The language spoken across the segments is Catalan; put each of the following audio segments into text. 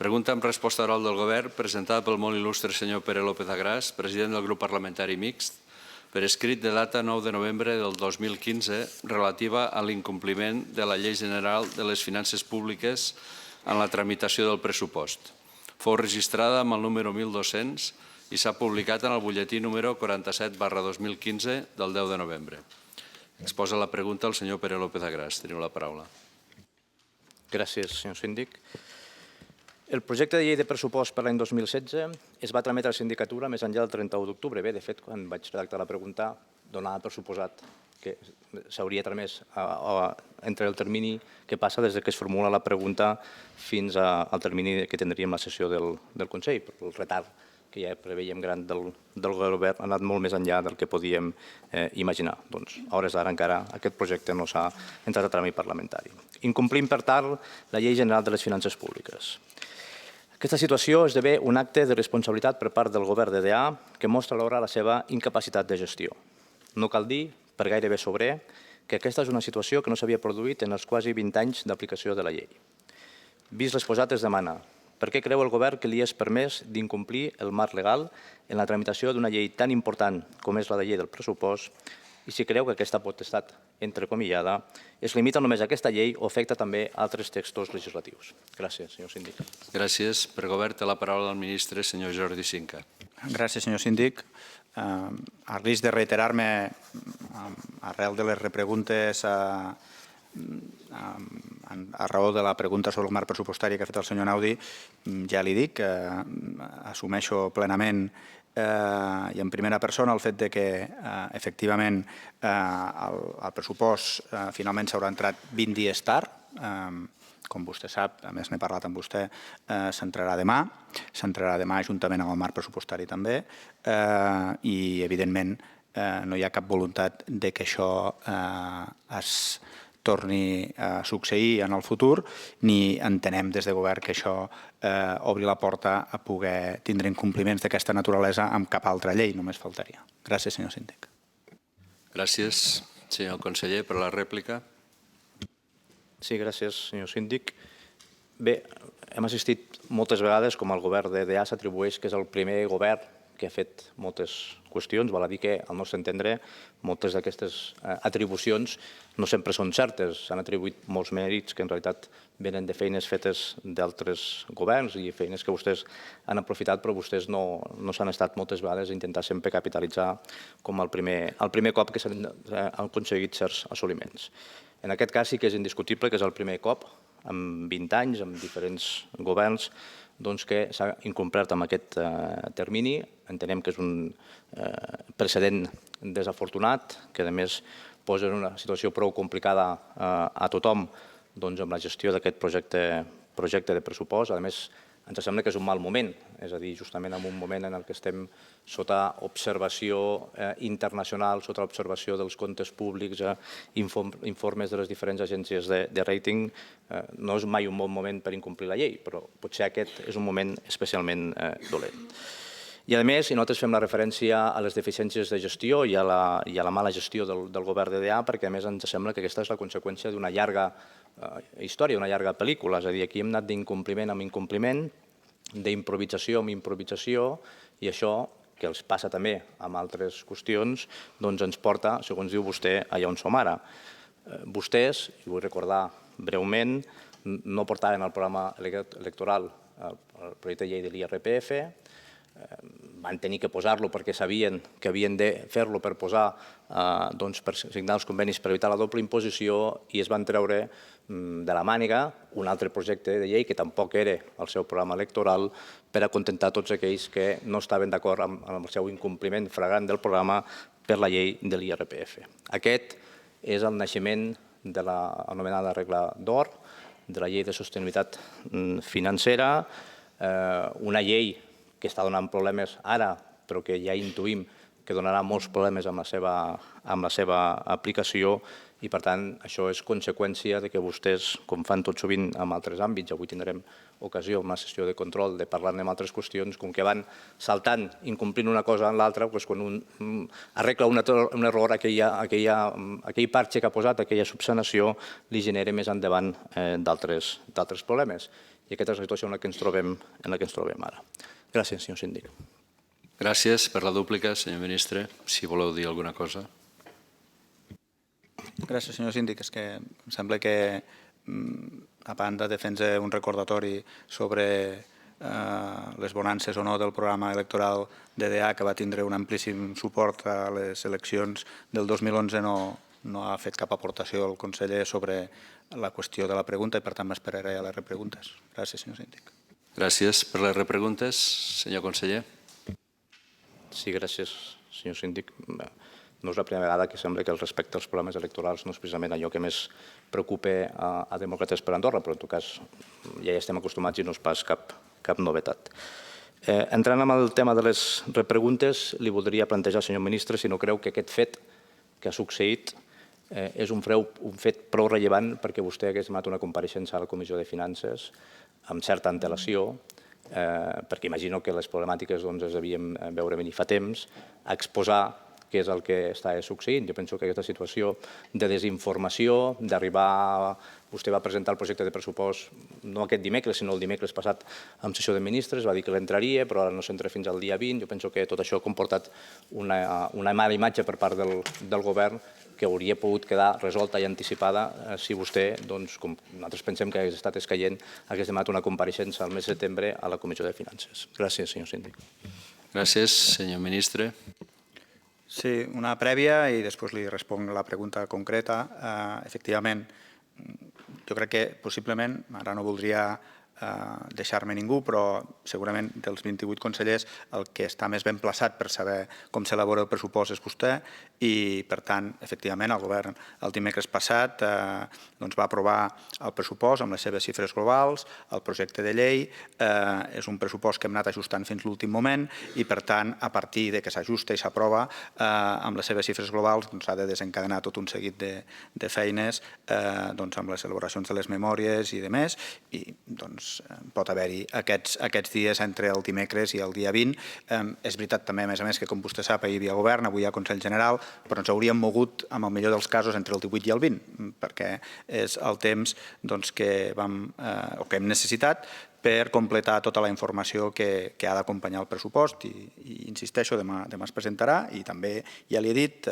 Pregunta amb resposta oral del Govern presentada pel molt il·lustre senyor Pere López Agràs, president del grup parlamentari mixt, per escrit de data 9 de novembre del 2015 relativa a l'incompliment de la Llei General de les Finances Públiques en la tramitació del pressupost. Fou registrada amb el número 1200 i s'ha publicat en el butlletí número 47/2015 del 10 de novembre. Exposa la pregunta el senyor Pere López Agràs. Teniu la paraula. Gràcies, senyor síndic. El projecte de llei de pressupost per l'any 2016 es va trametre a la sindicatura més enllà del 31 d'octubre. Bé, de fet, quan vaig redactar la pregunta, donava per suposat que s'hauria tramès entre el termini que passa des que es formula la pregunta fins al termini que tindríem la sessió del Consell. Però el retard que ja preveiem gran del Govern ha anat molt més enllà del que podíem imaginar. Doncs, a hores d'ara encara aquest projecte no s'ha entrat a tràmit parlamentari. Incomplim, per tant, la Llei General de les Finances Públiques. Aquesta situació esdevé un acte de responsabilitat per part del Govern de DA que mostra alhora la seva incapacitat de gestió. No cal dir, per gairebé sobrer, que aquesta és una situació que no s'havia produït en els quasi 20 anys d'aplicació de la llei. Vist l'exposat es demana per què creu el Govern que li és permès d'incomplir el marc legal en la tramitació d'una llei tan important com és la de llei del pressupost i si creu que aquesta potestat entrecomillada es limita només a aquesta llei o afecta també altres textos legislatius. Gràcies, senyor síndic. Gràcies. Per Govern té la paraula el ministre, senyor Jordi Cinca. Gràcies, senyor síndic. A risc de reiterar-me arrel de les repreguntes a raó de la pregunta sobre el marc pressupostari que ha fet el senyor Naudi, ja li dic que assumeixo plenament i en primera persona el fet que efectivament el pressupost finalment s'haurà entrat 20 dies tard. Com vostè sap, a més n'he parlat amb vostè, s'entrarà demà juntament amb el marc pressupostari també i evidentment no hi ha cap voluntat que això es torni a succeir en el futur, ni entenem des de govern que això obri la porta a poder tindre incompliments d'aquesta naturalesa amb cap altra llei, només faltaria. Gràcies, senyor síndic. Gràcies, senyor conseller, per la rèplica. Sí, gràcies, senyor síndic. Bé, hem assistit moltes vegades com el govern de DA s'atribueix que és el primer govern que ha fet moltes qüestions. Val a dir que, al nostre entendre, moltes d'aquestes atribucions no sempre són certes. S'han atribuït molts mèrits que en realitat venen de feines fetes d'altres governs i feines que vostès han aprofitat, però vostès no s'han estat moltes vegades a intentar sempre capitalitzar com el primer cop que s'han aconseguit certs assoliments. En aquest cas sí que és indiscutible que és el primer cop en 20 anys, amb diferents governs, que s'ha incomplert amb aquest termini. Entenem que és un precedent desafortunat, que a més posa en una situació prou complicada a tothom amb la gestió d'aquest projecte de pressupost. A més, ens sembla que és un mal moment, és a dir, justament en un moment en què estem sota observació internacional, sota observació dels comptes públics, informes de les diferents agències de rating, no és mai un bon moment per incomplir la llei, però potser aquest és un moment especialment dolent. I a més, nosaltres fem la referència a les deficiències de gestió i a la mala gestió del govern de DA, perquè a més ens sembla que aquesta és la conseqüència d'una llarga història, d'una llarga pel·lícula. És a dir, aquí hem anat d'incompliment en incompliment, d'improvisació en improvisació, i això, que els passa també amb altres qüestions, ens porta, segons diu vostè, allà on som ara. Vostès, i vull recordar breument, no portaven al programa electoral el projecte de llei de l'IRPF, van tenir que posar-lo perquè sabien que havien de fer-lo per per signar els convenis per evitar la doble imposició i es van treure de la màniga un altre projecte de llei que tampoc era el seu programa electoral per acontentar tots aquells que no estaven d'acord amb el seu incompliment flagrant del programa per la llei de l'IRPF. Aquest és el naixement de l'anomenada regla d'or, de la llei de sostenibilitat financera, una llei que està donant problemes ara, però que ja intuïm que donarà molts problemes amb la seva aplicació i, per tant, això és conseqüència que vostès, com fan tot sovint en altres àmbits, avui tindrem ocasió en la sessió de control de parlar-ne en altres qüestions, com que van saltant, incomplint una cosa en l'altra, quan un arregla un error, aquell parxe que ha posat, aquella subsanació, li genera més endavant d'altres problemes. i aquesta és la situació en la que ens trobem ara. Gràcies, senyor síndic. Gràcies per la dúplica, senyor ministre. Si voleu dir alguna cosa. Gràcies, senyor síndic. És que em sembla que, a banda de fer-nos un recordatori sobre les bonances o no del programa electoral d'EDA, que va tindre un amplíssim suport a les eleccions del 2011, no ha fet cap aportació al conseller sobre la qüestió de la pregunta i, per tant, m'esperaré a les repreguntes. Gràcies, senyor síndic. Gràcies per les repreguntes. Senyor conseller. Sí, gràcies, senyor síndic. No és la primera vegada que sembla que el respecte als programes electorals no és precisament allò que més preocupa a Demòcrates per Andorra, però en tot cas ja hi estem acostumats i no és pas cap novetat. Entrant en el tema de les repreguntes, li voldria plantejar, senyor ministre, si no creu que aquest fet que ha succeït és un fet prou rellevant perquè vostè hagués demanat una compareixença a la Comissió de Finances amb certa antelació, perquè imagino que les problemàtiques es devien veure venir fa temps, a exposar què és el que està succeint. Jo penso que aquesta situació de desinformació, d'arribar... Vostè va presentar el projecte de pressupost no aquest dimecres, sinó el dimecres passat en sessió de ministres, va dir que l'entraria, però ara no s'entra fins al dia 20. Jo penso que tot això ha comportat una mala imatge per part del govern que hauria pogut quedar resolta i anticipada si vostè, com nosaltres pensem que hagués estat escaient, hagués demanat una compareixença al mes de setembre a la Comissió de Finances. Gràcies, senyor síndic. Gràcies, senyor ministre. Sí, una prèvia i després li responc la pregunta concreta. Efectivament, jo crec que possiblement, ara no voldria deixar-me ningú, però segurament dels 28 consellers el que està més ben plaçat per saber com s'elabora el pressupost és vostè i, per tant, efectivament, el govern el dimecres passat va aprovar el pressupost amb les seves xifres globals, el projecte de llei, és un pressupost que hem anat ajustant fins l'últim moment i, per tant, a partir de que s'ajusta i s'aprova amb les seves xifres globals s'ha de desencadenar tot un seguit de feines amb les elaboracions de les memòries i demés i, pot haver-hi aquests dies entre el dimecres i el dia 20. És veritat també, a més, que com vostè sap, ahir hi havia govern, avui hi ha Consell General, però ens hauríem mogut, en el millor dels casos, entre el 18 i el 20, perquè és el temps que hem necessitat per completar tota la informació que ha d'acompanyar el pressupost i insisteixo, demà es presentarà i també ja li he dit,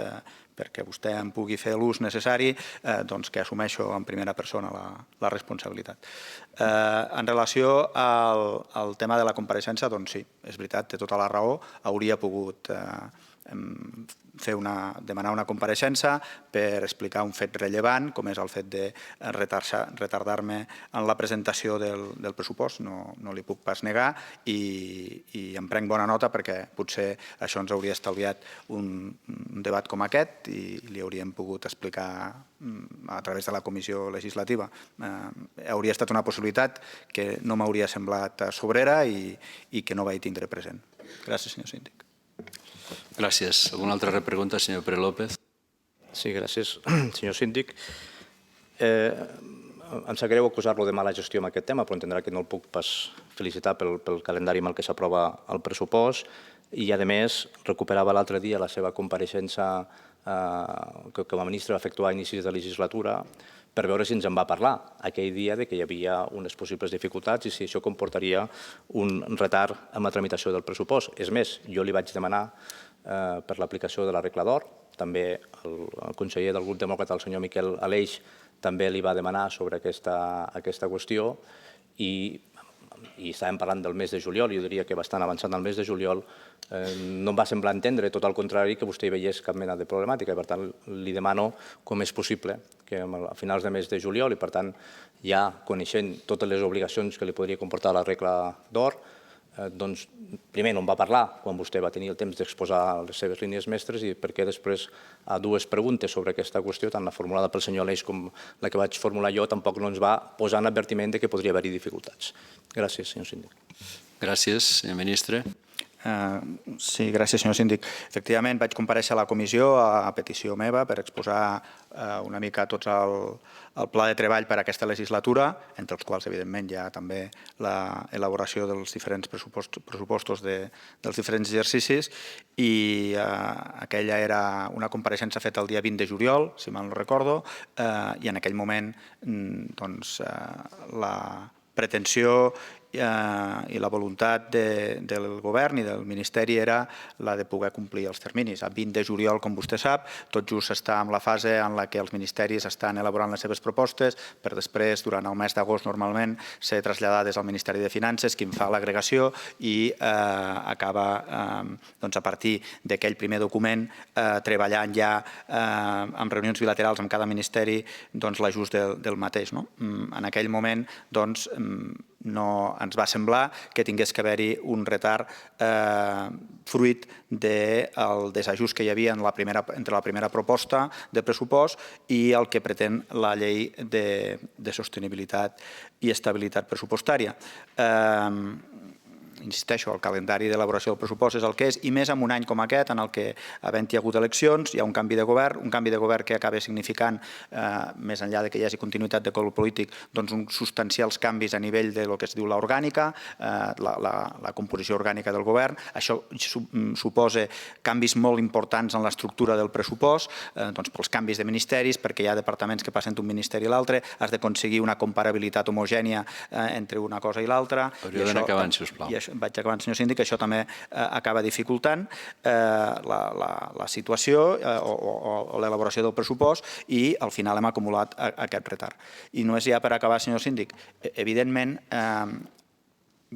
perquè vostè en pugui fer l'ús necessari, que assumeixo en primera persona la responsabilitat. En relació al tema de la compareixença, doncs sí, és veritat, té tota la raó, hauria pogut demanar una compareixença per explicar un fet rellevant, com és el fet de retardar-me en la presentació del pressupost, no li puc pas negar, i em prenc bona nota perquè potser això ens hauria estalviat un debat com aquest i li hauríem pogut explicar a través de la comissió legislativa. Hauria estat una possibilitat que no m'hauria semblat sobrera i que no vaig tindre present. Gràcies, senyor síndic. Gràcies. Alguna altra repregunta, senyor Pere López? Sí, gràcies, senyor síndic. Em sap greu acusar-lo de mala gestió en aquest tema, però entendrà que no el puc pas felicitar pel calendari amb el que s'aprova el pressupost i, a més, recuperava l'altre dia la seva compareixença que com a ministre va efectuar a inicis de legislatura per veure si ens en va parlar aquell dia que hi havia unes possibles dificultats i si això comportaria un retard en la tramitació del pressupost. És més, jo li vaig demanar per l'aplicació de la regla d'or, també el conseller del grup demòcrata, el senyor Miquel Aleix, també li va demanar sobre aquesta qüestió i estàvem parlant del mes de juliol, jo diria que bastant avançant al mes de juliol, no em va semblar entendre, tot al contrari, que vostè hi veiés cap mena de problemàtica. Per tant, li demano com és possible que a finals de mes de juliol, i per tant ja coneixent totes les obligacions que li podria comportar la regla d'or, doncs primer no em va parlar quan vostè va tenir el temps d'exposar les seves línies mestres i perquè després a dues preguntes sobre aquesta qüestió, tant la formulada pel senyor Aleix com la que vaig formular jo, tampoc no ens va posar en advertiment que podria haver-hi dificultats. Gràcies, senyor síndic. Gràcies, senyor ministre. Sí, gràcies, senyor síndic. Efectivament, vaig comparèixer a la comissió a petició meva per exposar una mica tot el pla de treball per a aquesta legislatura, entre els quals, evidentment, hi ha també l'elaboració dels diferents pressupostos dels diferents exercicis i aquella era una compareixença feta el dia 20 de juliol, si mal no recordo, i en aquell moment pretensió i la voluntat del govern i del Ministeri era la de poder complir els terminis. A 20 de juliol, com vostè sap, tot just està en la fase en la que els ministeris estan elaborant les seves propostes per després, durant el mes d'agost, normalment, ser traslladades al Ministeri de Finances, qui en fa l'agregació i acaba, a partir d'aquell primer document, treballant ja en reunions bilaterals amb cada ministeri l'ajust del mateix. En aquell moment, no ens va semblar que tingués que haver-hi un retard fruit del desajust que hi havia entre la primera proposta de pressupost i el que pretén la llei de sostenibilitat i estabilitat pressupostària. Insisteixo, el calendari d'elaboració del pressupost és el que és, i més en un any com aquest, en el que, havent-hi hagut eleccions, hi ha un canvi de govern que acaba significant, més enllà que hi hagi continuïtat de color polític, uns substancials canvis a nivell del que es diu l'orgànica, la composició orgànica del govern. Això suposa canvis molt importants en l'estructura del pressupost, pels canvis de ministeris, perquè hi ha departaments que passen d'un ministeri a l'altre, has d'aconseguir una comparabilitat homogènia entre una cosa i l'altra. Hauria d'anar acabant, sisplau. Vaig acabant, senyor síndic, això també acaba dificultant la situació o l'elaboració del pressupost i al final hem acumulat aquest retard. I només ja per acabar, senyor síndic, evidentment,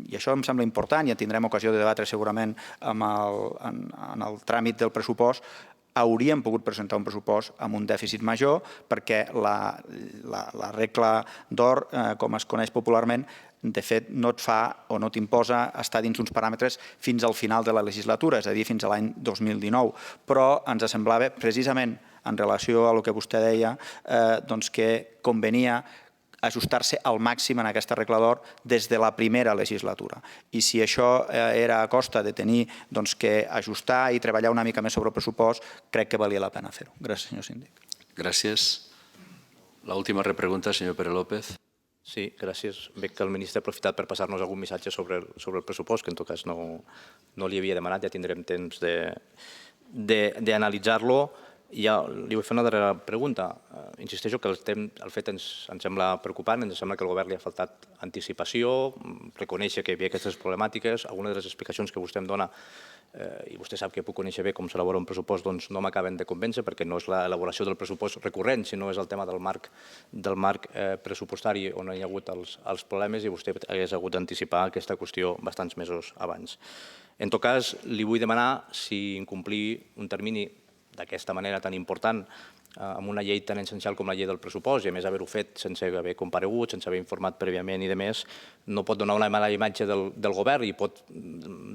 i això em sembla important, ja tindrem ocasió de debatre segurament en el tràmit del pressupost, hauríem pogut presentar un pressupost amb un dèficit major perquè la regla d'or, com es coneix popularment, de fet, no et fa o no t'imposa estar dins uns paràmetres fins al final de la legislatura, és a dir, fins a l'any 2019. Però ens semblava, precisament en relació a el que vostè deia, que convenia ajustar-se al màxim en aquesta regla d'or des de la primera legislatura. I si això era a costa de tenir que ajustar i treballar una mica més sobre el pressupost, crec que valia la pena fer-ho. Gràcies, senyor síndic. Gràcies. L'última repregunta, senyor Pere López. Sí, gràcies. Veig que el ministre ha aprofitat per passar-nos algun missatge sobre el pressupost, que en tot cas no li havia demanat, ja tindrem temps d'analitzar-lo. Ja li vull fer una darrera pregunta. Insisteixo que el fet ens sembla preocupant, ens sembla que el govern li ha faltat anticipació, reconèixer que hi havia aquestes problemàtiques, algunes de les explicacions que vostè em dona, i vostè sap que puc conèixer bé com s'elabora un pressupost, no m'acaben de convèncer perquè no és l'elaboració del pressupost recurrent, sinó és el tema del marc pressupostari on hi ha hagut els problemes i vostè hagués hagut d'anticipar aquesta qüestió bastants mesos abans. En tot cas, li vull demanar si incomplir un termini d'aquesta manera tan important amb una llei tan essencial com la llei del pressupost, i a més haver-ho fet sense haver comparegut, sense haver informat prèviament i de més, no pot donar una mala imatge del govern i pot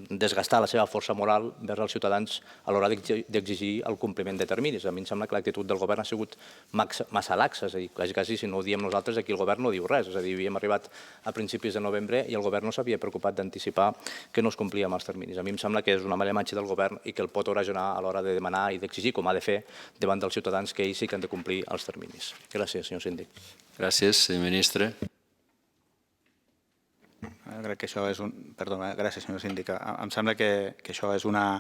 desgastar la seva força moral vers els ciutadans a l'hora d'exigir el compliment de terminis. A mi em sembla que l'actitud del govern ha sigut massa laxa, és a dir, quasi si no ho diem nosaltres, aquí el govern no diu res, és a dir, havíem arribat a principis de novembre i el govern no s'havia preocupat d'anticipar que no es complia amb els terminis. A mi em sembla que és una mala imatge del govern i que el pot ocasionar a l'hora de demanar i d'exigir, com ha de fer davant dels ciutadans, que ells sí que han de complir els terminis. Gràcies, senyor síndic. Gràcies, senyor ministre. Crec que això és un... Perdó, gràcies, senyor síndic. Em sembla que això és una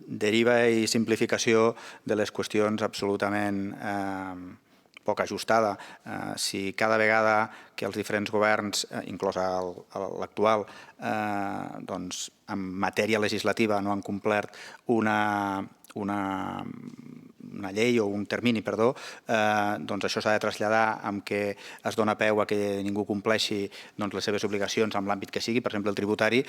deriva i simplificació de les qüestions absolutament poc ajustada. Si cada vegada que els diferents governs, inclòs l'actual, en matèria legislativa no han complert una llei o un termini, perdó, doncs això s'ha de traslladar amb que es dona peu a que ningú compleixi les seves obligacions en l'àmbit que sigui, per exemple el tributari,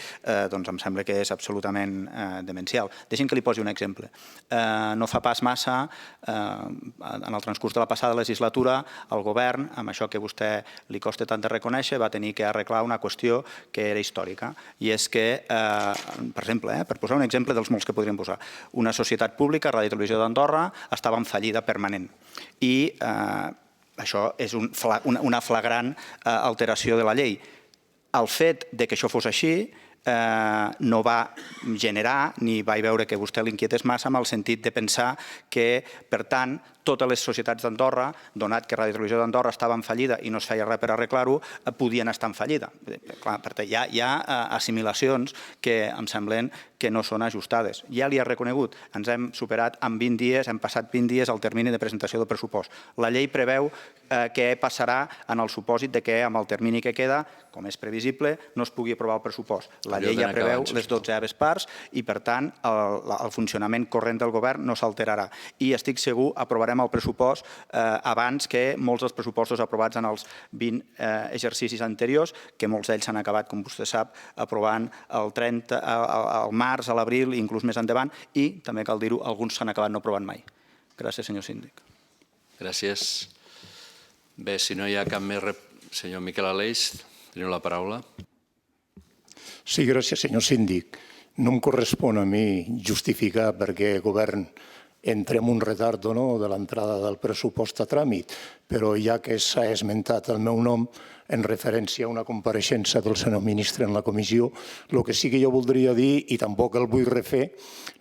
doncs em sembla que és absolutament demencial. Deixi'm que li posi un exemple. No fa pas massa, en el transcurs de la passada legislatura, el govern, amb això que a vostè li costa tant de reconèixer, va tenir que arreglar una qüestió que era històrica, i és que, per exemple, per posar un exemple dels molts que podríem posar, una societat pública, Ràdio i Televisió d'Andorra, estava en fallida permanent. I això és una flagrant alteració de la llei. El fet que això fos així no va generar ni vaig veure que vostè l'inquietés massa amb el sentit de pensar que, per tant, totes les societats d'Andorra, donat que Ràdio i Televisió d'Andorra estava en fallida i no es feia res per arreglar-ho, podien estar en fallida. Clar, perquè hi ha assimilacions que em semblen que no són ajustades. Ja li he reconegut, ens hem superat en 20 dies, hem passat 20 dies al termini de presentació del pressupost. La llei preveu què passarà en el supòsit de que amb el termini que queda, com és previsible, no es pugui aprovar el pressupost. La llei ja preveu les 12 parts i, per tant, el funcionament corrent del govern no s'alterarà. I estic segur, aprovarem el pressupost abans que molts dels pressupostos aprovats en els 20 exercicis anteriors, que molts d'ells s'han acabat, com vostè sap, aprovant al març, a l'abril, inclús més endavant, i, també cal dir-ho, alguns s'han acabat no aprovant mai. Gràcies, senyor síndic. Gràcies. Bé, si no hi ha cap més... Senyor Miquel Aleix, teniu la paraula. Sí, gràcies, senyor síndic. No em correspon a mi justificar perquè el govern entre en un retard o no de l'entrada del pressupost a tràmit, però ja que s'ha esmentat el meu nom en referència a una compareixença del senyor ministre en la comissió, el que sí que jo voldria dir, i tampoc el vull refer,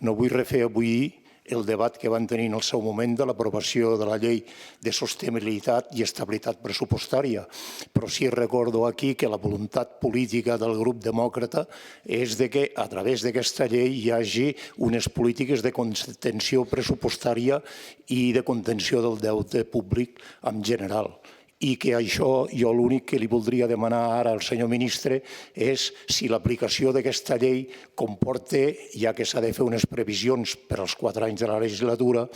no vull refer avui el debat que van tenir en el seu moment de l'aprovació de la llei de sostenibilitat i estabilitat pressupostària. Però sí recordo aquí que la voluntat política del grup demòcrata és de que a través d'aquesta llei hi hagi unes polítiques de contenció pressupostària i de contenció del deute públic en general. I que això, jo l'únic que li voldria demanar ara al senyor ministre és si l'aplicació d'aquesta llei comporta, ja que s'ha de fer unes previsions per als 4 anys de la legislatura,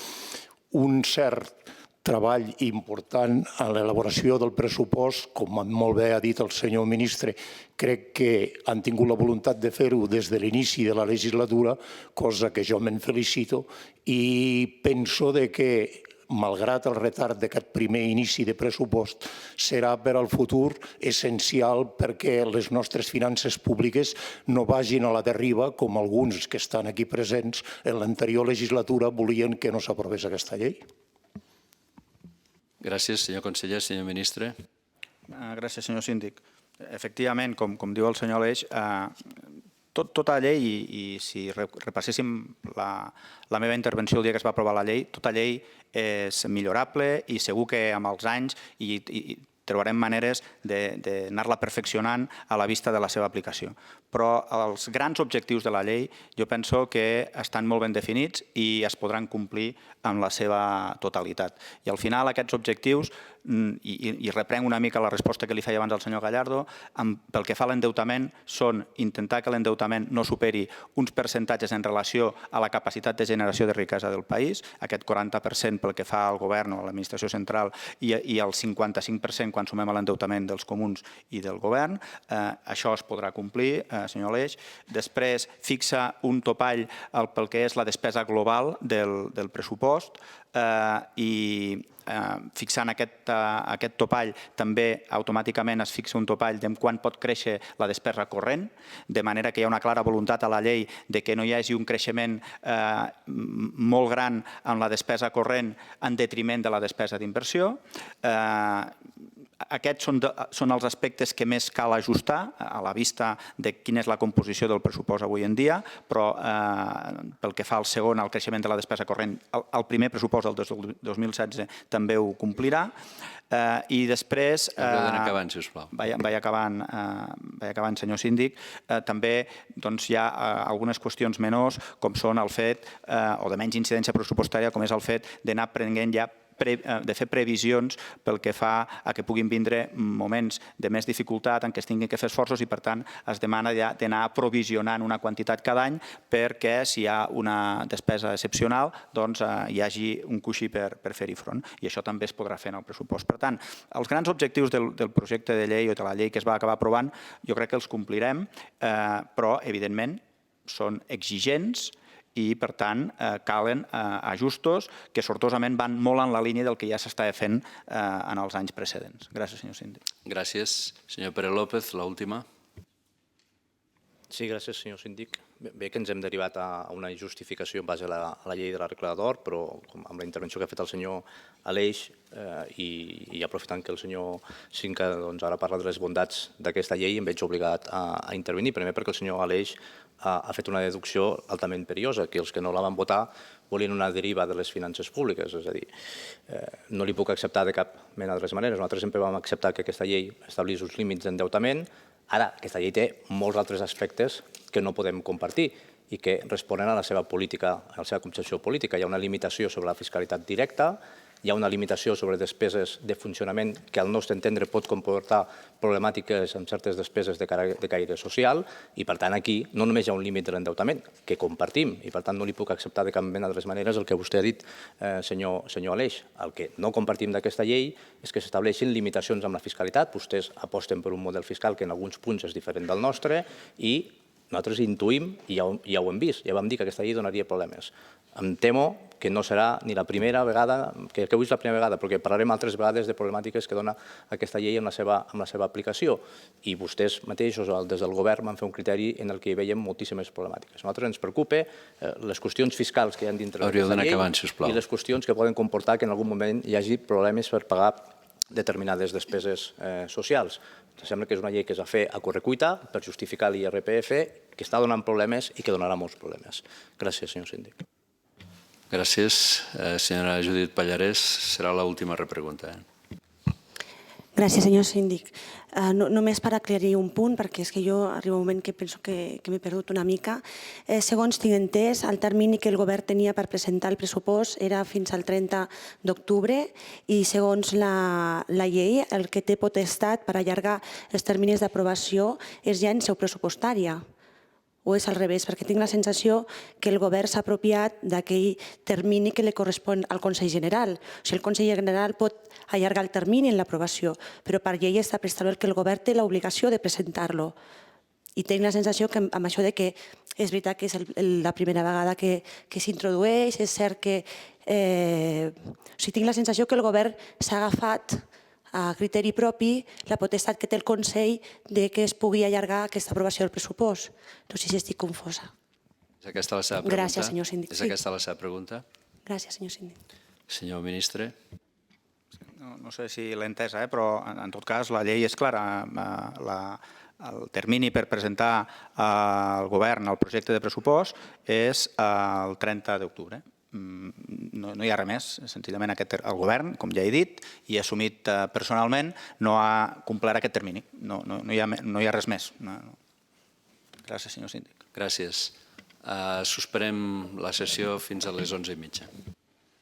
un cert treball important en l'elaboració del pressupost, com molt bé ha dit el senyor ministre. Crec que han tingut la voluntat de fer-ho des de l'inici de la legislatura, cosa que jo me'n felicito, i penso que malgrat el retard d'aquest primer inici de pressupost, serà per al futur essencial perquè les nostres finances públiques no vagin a la deriva, com alguns que estan aquí presents en l'anterior legislatura volien que no s'aprovés aquesta llei. Gràcies, senyor conseller. Senyor ministre. Gràcies, senyor síndic. Efectivament, com diu el senyor Aleix, tota llei, i si repasséssim la meva intervenció el dia que es va aprovar la llei, tota llei és millorable i segur que amb els anys trobarem maneres d'anar-la perfeccionant a la vista de la seva aplicació. Però els grans objectius de la llei jo penso que estan molt ben definits i es podran complir en la seva totalitat. I al final aquests objectius, i reprenc una mica la resposta que li feia abans al senyor Gallardo, pel que fa a l'endeutament, són intentar que l'endeutament no superi uns percentatges en relació a la capacitat de generació de riquesa del país, aquest 40% pel que fa al govern o a l'administració central i el 55% quan sumem a l'endeutament dels comuns i del govern. Això es podrà complir, senyor Aleix. Després fixa un topall pel que és la despesa global del pressupost i fixant aquest topall també automàticament es fixa un topall de quan pot créixer la despesa corrent, de manera que hi ha una clara voluntat a la llei de que no hi hagi un creixement molt gran en la despesa corrent en detriment de la despesa d'inversió. Aquests són els aspectes que més cal ajustar a la vista de quina és la composició del pressupost avui en dia, però pel que fa al segon, al creixement de la despesa corrent, el primer pressupost del 2016 també ho complirà. I després... Vaig acabant, sisplau. Vaig acabant, senyor síndic. També hi ha algunes qüestions menors, com són el fet, o de menys incidència pressupostària, com és el fet d'anar prenent ja de fer previsions pel que fa a que puguin vindre moments de més dificultat en què es tinguin que fer esforços i, per tant, es demana ja d'anar provisionant una quantitat cada any perquè, si hi ha una despesa excepcional, doncs hi hagi un coixí per fer-hi front. I això també es podrà fer en el pressupost. Per tant, els grans objectius del projecte de llei o de la llei que es va acabar aprovant, jo crec que els complirem, però, evidentment, són exigents i, per tant, calen ajustos que sortosament van molt en la línia del que ja s'està fent en els anys precedents. Gràcies, senyor síndic. Gràcies. Senyor Pere López, l'última. Sí, gràcies, senyor síndic. Bé que ens hem derivat a una justificació en base a la llei de la regla d'or, però amb la intervenció que ha fet el senyor Aleix i aprofitant que el senyor Cinca ara parla de les bondats d'aquesta llei, em veig obligat a intervenir, primer perquè el senyor Aleix ha fet una deducció altament perillosa, que els que no la van votar volien una deriva de les finances públiques, és a dir, no li puc acceptar de cap mena de les maneres. Nosaltres sempre vam acceptar que aquesta llei establís uns límits d'endeutament. Ara, aquesta llei té molts altres aspectes que no podem compartir i que responen a la seva política, a la seva concepció política. Hi ha una limitació sobre la fiscalitat directa, hi ha una limitació sobre despeses de funcionament que al nostre entendre pot comportar problemàtiques amb certes despeses de caire social i, per tant, aquí no només hi ha un límit de l'endeutament, que compartim, i, per tant, no li puc acceptar de cap mena de les maneres el que vostè ha dit, senyor Aleix. El que no compartim d'aquesta llei és que s'estableixin limitacions amb la fiscalitat. Vostès aposten per un model fiscal que en alguns punts és diferent del nostre i nosaltres intuïm, i ja ho hem vist, ja vam dir que aquesta llei donaria problemes. Em temo que no serà ni la primera vegada, que avui és la primera vegada, perquè parlarem altres vegades de problemàtiques que dona aquesta llei amb la seva aplicació. I vostès mateixos, des del govern, van fer un criteri en el que hi veiem moltíssimes problemàtiques. A nosaltres ens preocupa les qüestions fiscals que hi ha dintre d'aquesta llei i les qüestions que poden comportar que en algun moment hi hagi problemes per pagar determinades despeses socials. Em sembla que és una llei que es va fer a correcuita per justificar l'IRPF, que està donant problemes i que donarà molts problemes. Gràcies, senyor síndic. Gràcies. Senyora Judit Pallarès, serà l'última repregunta. Gràcies, senyor síndic. Només per aclarir un punt, perquè és que jo arriba un moment que penso que m'he perdut una mica. Segons tinc entès, el termini que el govern tenia per presentar el pressupost era fins al 30 d'octubre i segons la llei el que té potestat per allargar els terminis d'aprovació és ja en seu pressupostària. O és al revés, perquè tinc la sensació que el govern s'ha apropiat d'aquell termini que li correspon al Consell General. O sigui, el Consell General pot allargar el termini en l'aprovació, però per llei està prestablert que el govern té l'obligació de presentar-lo. I tinc la sensació que amb això de que és veritat que és la primera vegada que s'introdueix, és cert que... O sigui, tinc la sensació que el govern s'ha agafat a criteri propi la potestat que té el Consell de que es pugui allargar aquesta aprovació del pressupost. No sé si estic confosa. És aquesta la seva pregunta? Gràcies, senyor síndic. És aquesta la seva pregunta? Gràcies, senyor síndic. Senyor ministre. No sé si l'he entesa, però en tot cas la llei és clara. El termini per presentar al govern el projecte de pressupost és el 30 d'octubre. No hi ha res més, senzillament el govern, com ja he dit, i he assumit personalment, no ha complert aquest termini. No hi ha res més. Gràcies, senyor síndic. Gràcies. Suspenem la sessió fins a les 11:30.